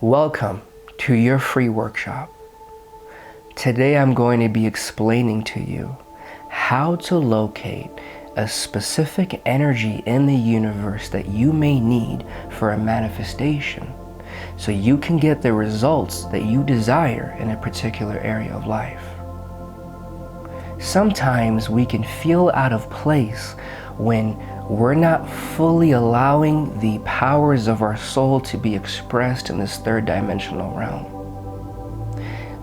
Welcome to your free workshop. Today I'm going to be explaining to you how to locate a specific energy in the universe that you may need for a manifestation so you can get the results that you desire in a particular area of life. Sometimes we can feel out of place when we're not fully allowing the powers of our soul to be expressed in this third dimensional realm.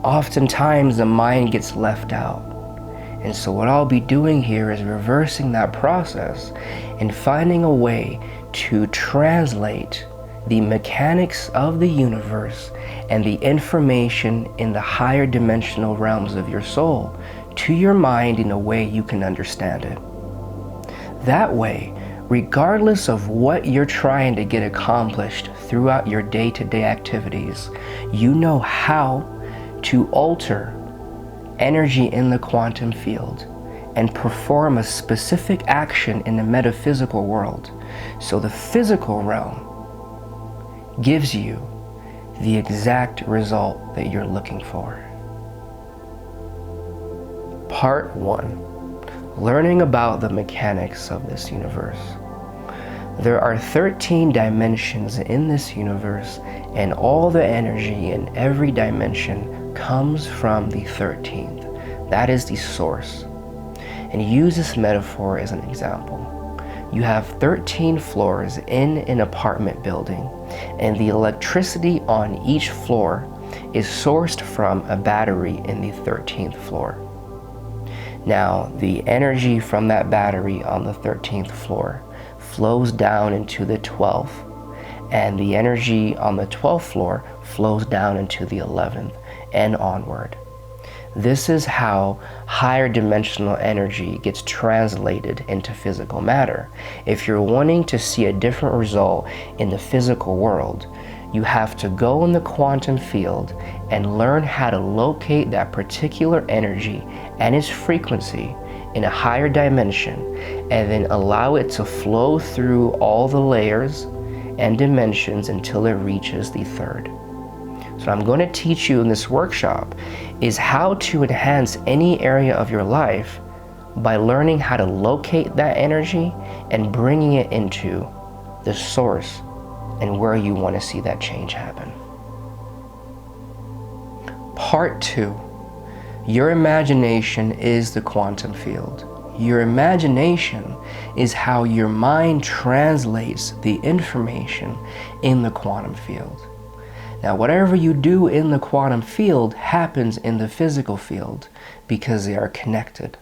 Oftentimes the mind gets left out. And so what I'll be doing here is reversing that process and finding a way to translate the mechanics of the universe and the information in the higher dimensional realms of your soul to your mind in a way you can understand it. That way, regardless of what you're trying to get accomplished throughout your day-to-day activities, you know how to alter energy in the quantum field and perform a specific action in the metaphysical world. So the physical realm gives you the exact result that you're looking for. Part 1. Learning about the mechanics of this universe. There are 13 dimensions in this universe, and all the energy in every dimension comes from the 13th. That is the source. And use this metaphor as an example. You have 13 floors in an apartment building, and the electricity on each floor is sourced from a battery in the 13th floor. Now, the energy from that battery on the 13th floor flows down into the 12th, and the energy on the 12th floor flows down into the 11th and onward. This is how higher dimensional energy gets translated into physical matter. If you're wanting to see a different result in the physical world, you have to go in the quantum field and learn how to locate that particular energy and its frequency in a higher dimension, and then allow it to flow through all the layers and dimensions until it reaches the third. So what I'm going to teach you in this workshop is how to enhance any area of your life by learning how to locate that energy and bringing it into the source and where you want to see that change happen. Part 2. Your imagination is the quantum field. Your imagination is how your mind translates the information in the quantum field. Now, whatever you do in the quantum field happens in the physical field because they are connected.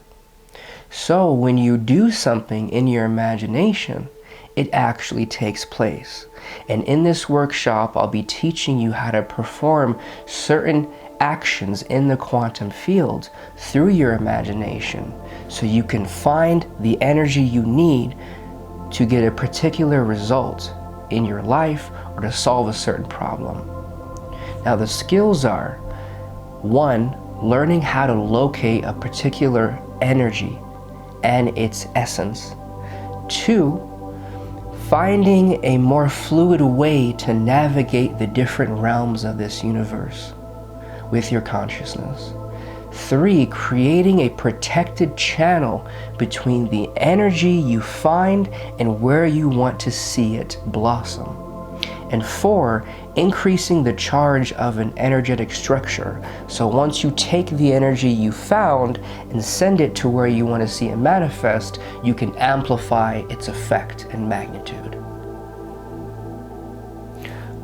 So when you do something in your imagination, it actually takes place. And in this workshop, I'll be teaching you how to perform certain actions in the quantum field through your imagination so you can find the energy you need to get a particular result in your life or to solve a certain problem. Now the skills are: 1. Learning how to locate a particular energy and its essence. 2. Finding a more fluid way to navigate the different realms of this universe with your consciousness. 3. Creating a protected channel between the energy you find and where you want to see it blossom. And 4. Increasing the charge of an energetic structure. So once you take the energy you found and send it to where you want to see it manifest, you can amplify its effect and magnitude.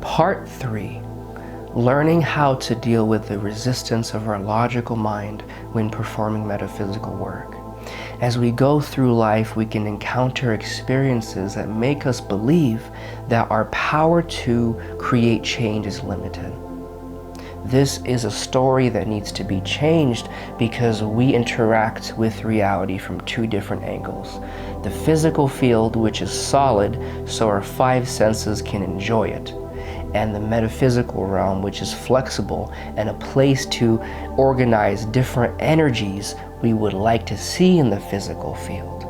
Part 3. Learning how to deal with the resistance of our logical mind when performing metaphysical work. As we go through life, we can encounter experiences that make us believe that our power to create change is limited. This is a story that needs to be changed because we interact with reality from 2 different angles. The physical field, which is solid, so our 5 senses can enjoy it, and the metaphysical realm, which is flexible and a place to organize different energies we would like to see in the physical field.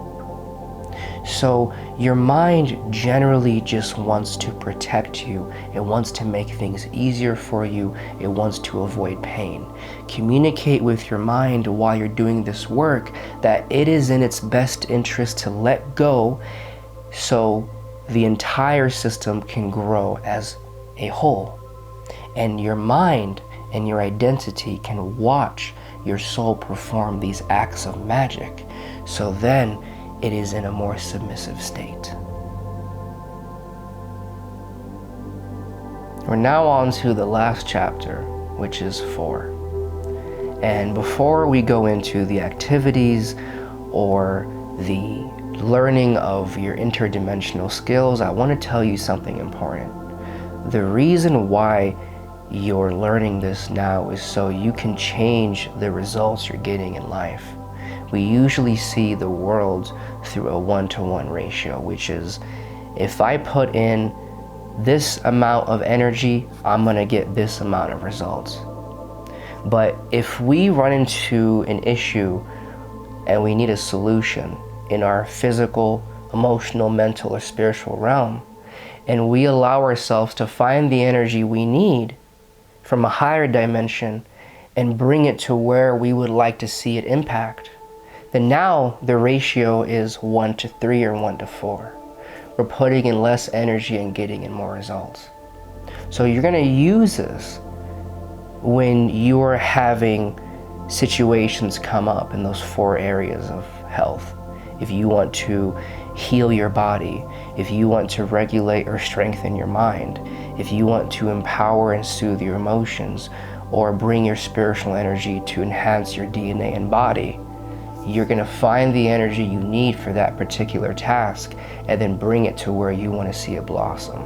So your mind generally just wants to protect you. It wants to make things easier for you. It wants to avoid pain. Communicate with your mind while you're doing this work that it is in its best interest to let go so the entire system can grow as a whole. And your mind and your identity can watch your soul perform these acts of magic. So then it is in a more submissive state. We're now on to the last chapter, which is 4. And before we go into the activities or the learning of your interdimensional skills, I want to tell you something important. The reason why you're learning this now is so you can change the results you're getting in life. We usually see the world through a 1-to-1 ratio, which is if I put in this amount of energy, I'm going to get this amount of results. But if we run into an issue and we need a solution in our physical, emotional, mental, or spiritual realm, and we allow ourselves to find the energy we need from a higher dimension and bring it to where we would like to see it impact, then now the ratio is 1-to-3 or 1-to-4. We're putting in less energy and getting in more results. So you're going to use this when you're having situations come up in those 4 areas of health. If you want to heal your body, if you want to regulate or strengthen your mind, if you want to empower and soothe your emotions, or bring your spiritual energy to enhance your DNA and body, you're going to find the energy you need for that particular task and then bring it to where you want to see it blossom.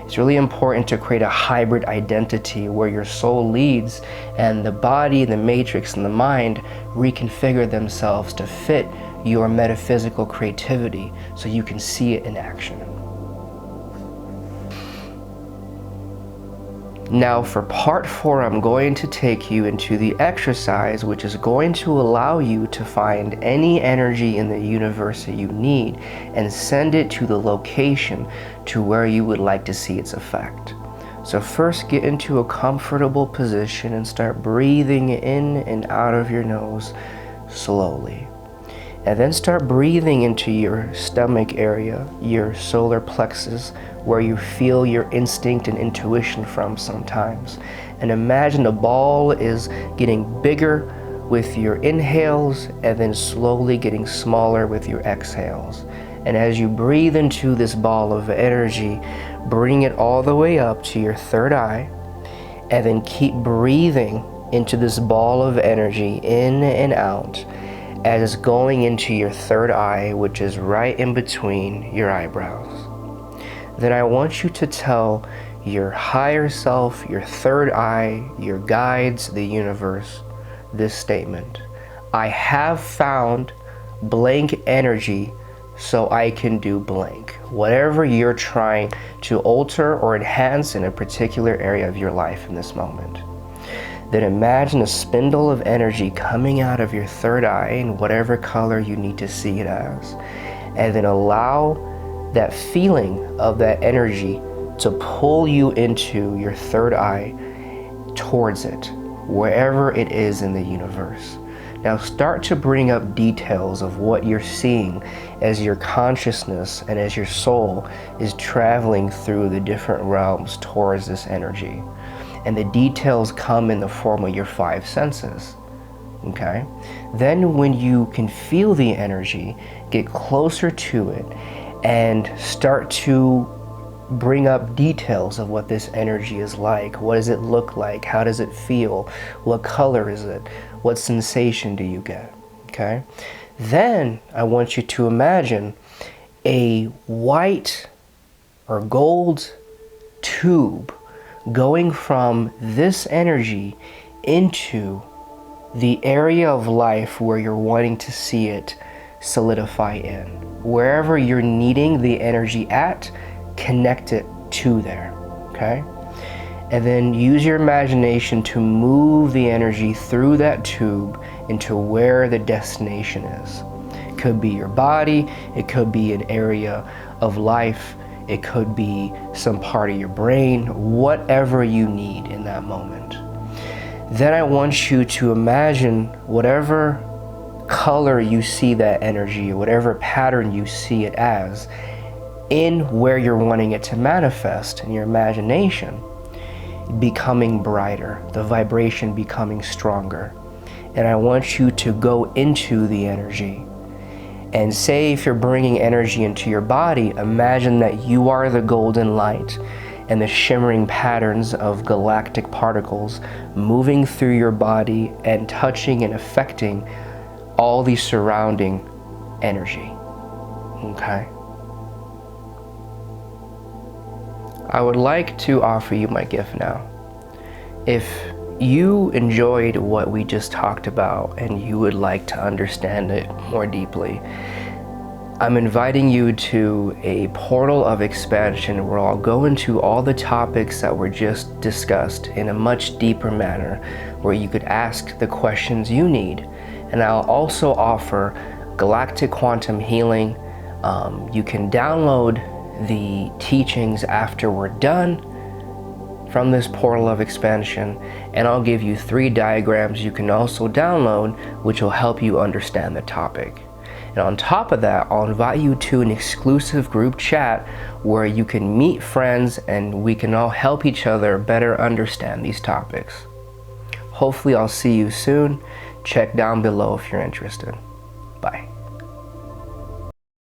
It's really important to create a hybrid identity where your soul leads and the body, the matrix, and the mind reconfigure themselves to fit your metaphysical creativity so you can see it in action. Now for part 4, I'm going to take you into the exercise which is going to allow you to find any energy in the universe that you need and send it to the location to where you would like to see its effect. So first, get into a comfortable position and start breathing in and out of your nose slowly. And then start breathing into your stomach area, your solar plexus, where you feel your instinct and intuition from sometimes. And imagine a ball is getting bigger with your inhales and then slowly getting smaller with your exhales. And as you breathe into this ball of energy, bring it all the way up to your third eye, and then keep breathing into this ball of energy in and out as it's going into your third eye, which is right in between your eyebrows. Then I want you to tell your higher self, your third eye, your guides, the universe, this statement: I have found blank energy so I can do blank. Whatever you're trying to alter or enhance in a particular area of your life in this moment. Then imagine a spindle of energy coming out of your third eye in whatever color you need to see it as. And then allow that feeling of that energy to pull you into your third eye towards it, wherever it is in the universe. Now start to bring up details of what you're seeing as your consciousness and as your soul is traveling through the different realms towards this energy. And the details come in the form of your 5 senses. Okay? Then when you can feel the energy, get closer to it and start to bring up details of what this energy is like. What does it look like? How does it feel? What color is it? What sensation do you get? Okay? Then I want you to imagine a white or gold tube going from this energy into the area of life where you're wanting to see it solidify in. Wherever you're needing the energy at, connect it to there, okay? And then use your imagination to move the energy through that tube into where the destination is. could be your body, it could be an area of life, it could be some part of your brain, whatever you need in that moment. Then I want you to imagine whatever color you see that energy, whatever pattern you see it as, in where you're wanting it to manifest in your imagination, becoming brighter, the vibration becoming stronger. And I want you to go into the energy. And say if you're bringing energy into your body, imagine that you are the golden light and the shimmering patterns of galactic particles moving through your body and touching and affecting all the surrounding energy. Okay? I would like to offer you my gift now. If you enjoyed what we just talked about and you would like to understand it more deeply, I'm inviting you to a portal of expansion where I'll go into all the topics that were just discussed in a much deeper manner, where you could ask the questions you need. And I'll also offer galactic quantum healing. You can download the teachings after we're done from this portal of expansion, and I'll give you 3 diagrams you can also download, which will help you understand the topic. And on top of that, I'll invite you to an exclusive group chat where you can meet friends and we can all help each other better understand these topics. Hopefully I'll see you soon. Check down below if you're interested. Bye.